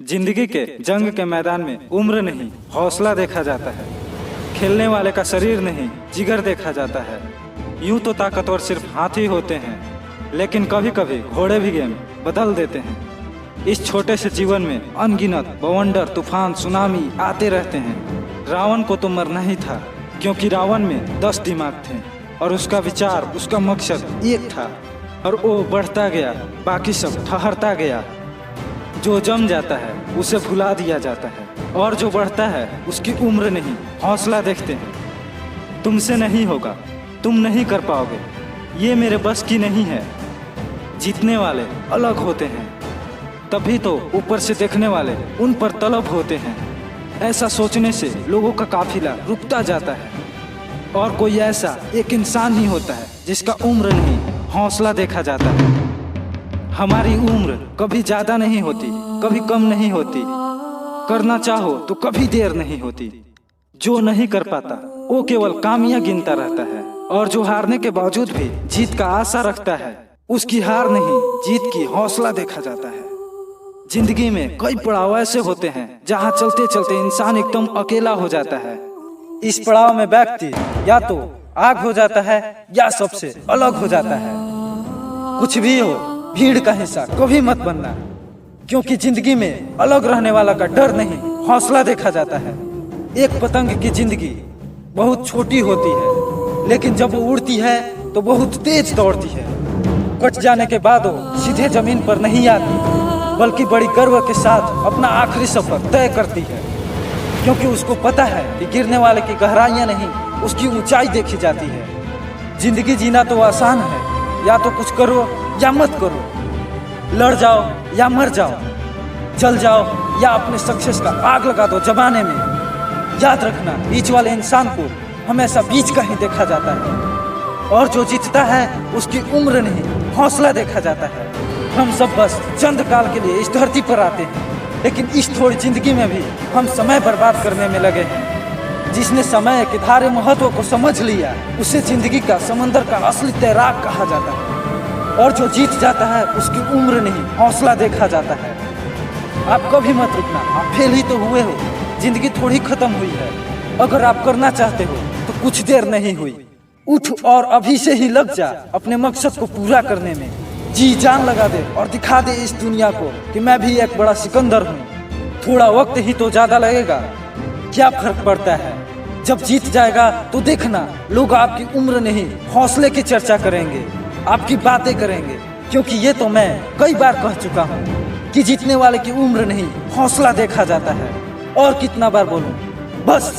जिंदगी के जंग के मैदान में उम्र नहीं हौसला देखा जाता है। खेलने वाले का शरीर नहीं जिगर देखा जाता है। यूं तो ताकतवर सिर्फ हाथी होते हैं, लेकिन कभी कभी घोड़े भी गेम बदल देते हैं। इस छोटे से जीवन में अनगिनत बवंडर तूफान सुनामी आते रहते हैं। रावण को तो मरना ही था, क्योंकि रावण में 10 दिमाग थे और उसका विचार उसका मकसद एक था, और वो बढ़ता गया, बाकी सब ठहरता गया। जो जम जाता है उसे भुला दिया जाता है, और जो बढ़ता है उसकी उम्र नहीं हौसला देखते हैं। तुमसे नहीं होगा, तुम नहीं कर पाओगे, ये मेरे बस की नहीं है। जीतने वाले अलग होते हैं, तभी तो ऊपर से देखने वाले उन पर तलब होते हैं। ऐसा सोचने से लोगों का काफिला रुकता जाता है, और कोई ऐसा एक इंसान ही होता है जिसका उम्र नहीं हौसला देखा जाता है। हमारी उम्र कभी ज्यादा नहीं होती, कभी कम नहीं होती। करना चाहो तो कभी देर नहीं होती। जो नहीं कर पाता वो केवल कामियां गिनता रहता है, और जो हारने के बावजूद भी जीत का आशा रखता है, उसकी हार नहीं जीत की हौसला देखा जाता है। जिंदगी में कई पड़ाव ऐसे होते हैं जहां चलते चलते इंसान एकदम अकेला हो जाता है। इस पड़ाव में व्यक्ति या तो आग हो जाता है या सबसे अलग हो जाता है। कुछ भी हो, भीड़ का हिस्सा कभी मत बनना, क्योंकि जिंदगी में अलग रहने वाला का डर नहीं हौसला देखा जाता है। एक पतंग की जिंदगी बहुत छोटी होती है, लेकिन जब वो उड़ती है तो बहुत तेज दौड़ती है। कट जाने के बाद वो सीधे जमीन पर नहीं आती, बल्कि बड़ी गर्व के साथ अपना आखिरी सफर तय करती है, क्योंकि उसको पता है कि गिरने वाले की गहराइयां नहीं उसकी ऊंचाई देखी जाती है। जिंदगी जीना तो आसान है, या तो कुछ करो या मत करो, लड़ जाओ या मर जाओ, चल जाओ या अपने सक्सेस का आग लगा दो जमाने में। याद रखना, बीच वाले इंसान को हमेशा बीच का ही देखा जाता है, और जो जीतता है उसकी उम्र नहीं हौसला देखा जाता है। हम सब बस चंद काल के लिए इस धरती पर आते हैं, लेकिन इस थोड़ी जिंदगी में भी हम समय बर्बाद करने में लगे हैं। जिसने समय के धारे महत्व को समझ लिया, उसे जिंदगी का समंदर का असली तैराक कहा जाता है। और जो जीत जाता है उसकी उम्र नहीं हौसला देखा जाता है। आप कभी मत रुकना, आप फेल ही तो हुए हो, जिंदगी थोड़ी खत्म हुई है। अगर आप करना चाहते हो तो कुछ देर नहीं हुई, उठ और अभी से ही लग जा अपने मकसद को पूरा करने में। जी जान लगा दे और दिखा दे इस दुनिया को कि मैं भी एक बड़ा सिकंदर हूँ। थोड़ा वक्त ही तो ज्यादा लगेगा, क्या फर्क पड़ता है। जब जीत जाएगा तो देखना, लोग आपकी उम्र नहीं हौसले की चर्चा करेंगे, आपकी बातें करेंगे, क्योंकि ये तो मैं कई बार कह चुका हूँ कि जीतने वाले की उम्र नहीं हौसला देखा जाता है। और कितना बार बोलूं, बस।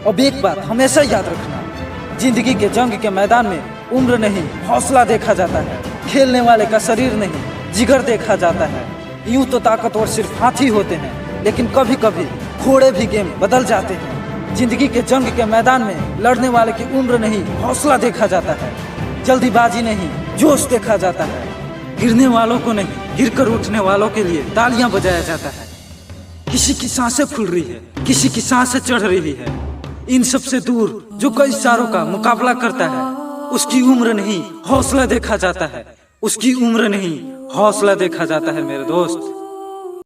अब एक बात हमेशा याद रखना, जिंदगी के जंग के मैदान में उम्र नहीं हौसला देखा जाता है। खेलने वाले का शरीर नहीं जिगर देखा जाता है। यूं तो ताकतवर सिर्फ हाथी होते हैं, लेकिन कभी कभी घोड़े भी गेम बदल जाते हैं। जिंदगी के जंग के मैदान में लड़ने वाले की उम्र नहीं हौसला देखा जाता है। जल्दीबाजी नहीं जोश देखा जाता है। गिरने वालों को नहीं, गिरकर उठने वालों के लिए तालियां बजाया जाता है। किसी की सांसें फूल रही है, किसी की सांसें चढ़ रही है। इन सब से दूर जो कई सारों का मुकाबला करता है, उसकी उम्र नहीं हौसला देखा जाता है। उसकी उम्र नहीं हौसला देखा जाता है मेरे दोस्त।